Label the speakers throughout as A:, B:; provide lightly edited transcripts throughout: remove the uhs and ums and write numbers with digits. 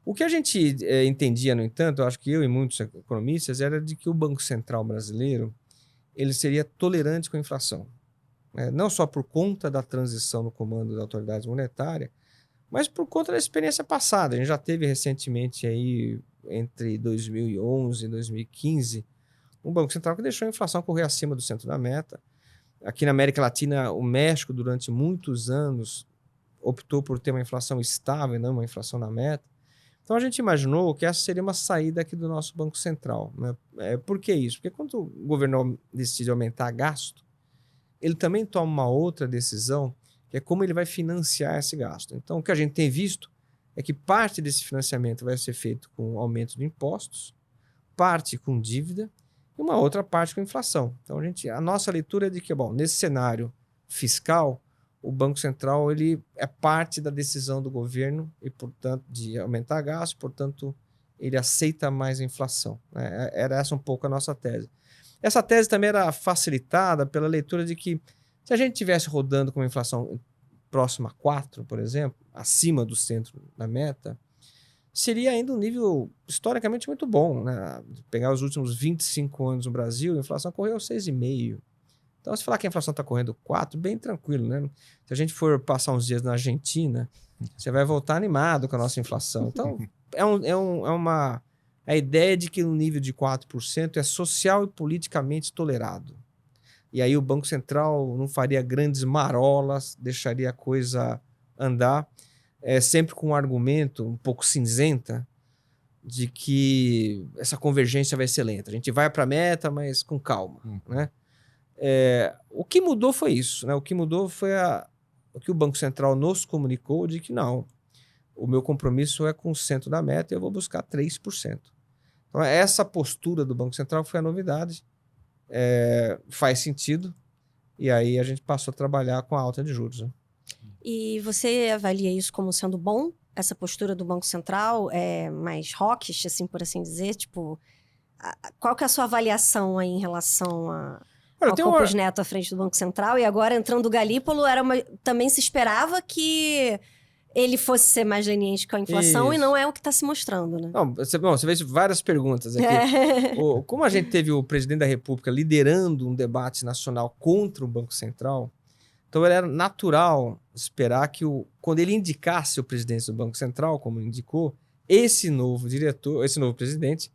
A: O que a gente entendia, no entanto, eu acho que eu e muitos economistas, era de que o Banco Central brasileiro ele seria tolerante com a inflação, né? Não só por conta da transição no comando da autoridade monetária, mas por conta da experiência passada. A gente já teve recentemente aí, entre 2011 e 2015, um Banco Central que deixou a inflação correr acima do centro da meta. Aqui na América Latina, o México, durante muitos anos, optou por ter uma inflação estável e não uma inflação na meta. Então a gente imaginou que essa seria uma saída aqui do nosso Banco Central, né? Por que isso? Porque quando o governo decide aumentar gasto, ele também toma uma outra decisão, que é como ele vai financiar esse gasto. Então o que a gente tem visto é que parte desse financiamento vai ser feito com aumento de impostos, parte com dívida e uma outra parte com inflação. Então a nossa leitura é de que, bom, nesse cenário fiscal, o Banco Central ele é parte da decisão do governo e, portanto, de aumentar gasto, portanto, ele aceita mais a inflação, né? Era essa um pouco a nossa tese. Essa tese também era facilitada pela leitura de que, se a gente tivesse rodando com uma inflação próxima a 4, por exemplo, acima do centro da meta, seria ainda um nível historicamente muito bom, né? Pegar os últimos 25 anos no Brasil, a inflação correu 6,5%. Então, se falar que a inflação está correndo 4, bem tranquilo, né? Se a gente for passar uns dias na Argentina, você vai voltar animado com a nossa inflação. Então, a ideia de que um nível de 4% é social e politicamente tolerado. E aí o Banco Central não faria grandes marolas, deixaria a coisa andar, sempre com um argumento um pouco cinzenta de que essa convergência vai ser lenta. A gente vai para a meta, mas com calma, né? O que mudou foi isso, né? O que mudou foi o que o Banco Central nos comunicou de que não, o meu compromisso é com o centro da meta e eu vou buscar 3%. Então, essa postura do Banco Central foi a novidade, faz sentido, e aí a gente passou a trabalhar com a alta de juros, né?
B: E você avalia isso como sendo bom? Essa postura do Banco Central é mais hawkish, assim, por assim dizer? Tipo, qual que é a sua avaliação aí em relação ao Campos Neto à frente do Banco Central? E agora, entrando o Galípolo, também se esperava que ele fosse ser mais leniente com a inflação. Isso. E não é o que está se mostrando, né?
A: Não, você fez várias perguntas aqui. Como a gente teve o presidente da República liderando um debate nacional contra o Banco Central, então era natural esperar que, quando ele indicasse o presidente do Banco Central, como indicou, esse novo diretor, esse novo presidente,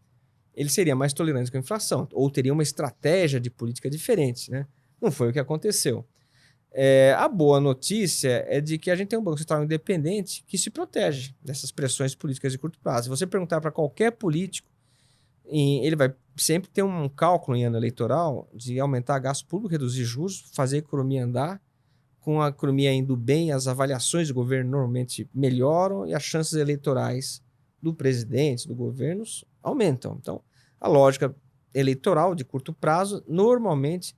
A: ele seria mais tolerante com a inflação, ou teria uma estratégia de política diferente, né? Não foi o que aconteceu. A boa notícia é de que a gente tem um Banco Central independente que se protege dessas pressões políticas de curto prazo. Se você perguntar para qualquer político, ele vai sempre ter um cálculo em ano eleitoral de aumentar gasto público, reduzir juros, fazer a economia andar. Com a economia indo bem, as avaliações do governo normalmente melhoram e as chances eleitorais do presidente, do governo, aumentam. Então, a lógica eleitoral de curto prazo normalmente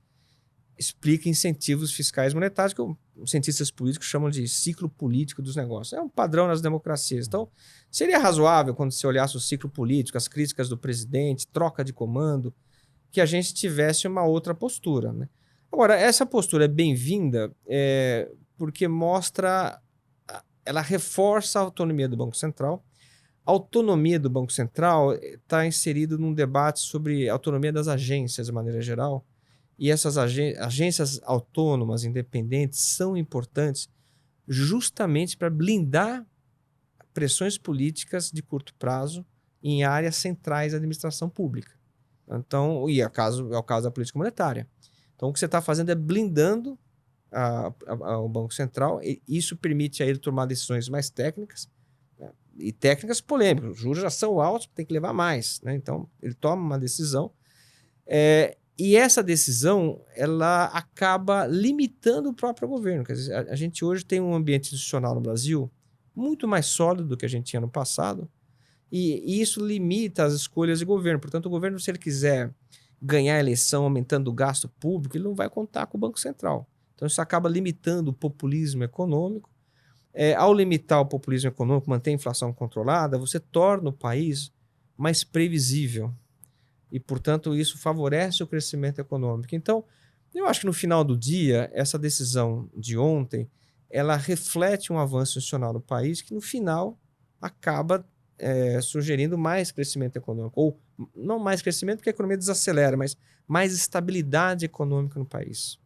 A: explica incentivos fiscais monetários, que os cientistas políticos chamam de ciclo político dos negócios. É um padrão nas democracias. Então, seria razoável, quando você olhasse o ciclo político, as críticas do presidente, troca de comando, que a gente tivesse uma outra postura, né? Agora, essa postura é bem-vinda porque ela reforça a autonomia do Banco Central. A autonomia do Banco Central está inserida num debate sobre a autonomia das agências, de maneira geral. E essas agências autônomas, independentes, são importantes justamente para blindar pressões políticas de curto prazo em áreas centrais da administração pública. Então, é o caso da política monetária. Então, o que você está fazendo é blindando o Banco Central, e isso permite a ele tomar decisões mais técnicas, né? E técnicas polêmicas. Os juros já são altos, tem que levar mais, né? Então, ele toma uma decisão, e essa decisão ela acaba limitando o próprio governo. Quer dizer, a gente hoje tem um ambiente institucional no Brasil muito mais sólido do que a gente tinha no passado, e isso limita as escolhas de governo. Portanto, o governo, se ele quiser ganhar a eleição aumentando o gasto público, ele não vai contar com o Banco Central. Então, isso acaba limitando o populismo econômico. Ao limitar o populismo econômico, manter a inflação controlada, você torna o país mais previsível. E, portanto, isso favorece o crescimento econômico. Então, eu acho que no final do dia, essa decisão de ontem, ela reflete um avanço institucional no país que, no final, acaba sugerindo mais crescimento econômico. Ou não mais crescimento, porque a economia desacelera, mas mais estabilidade econômica no país.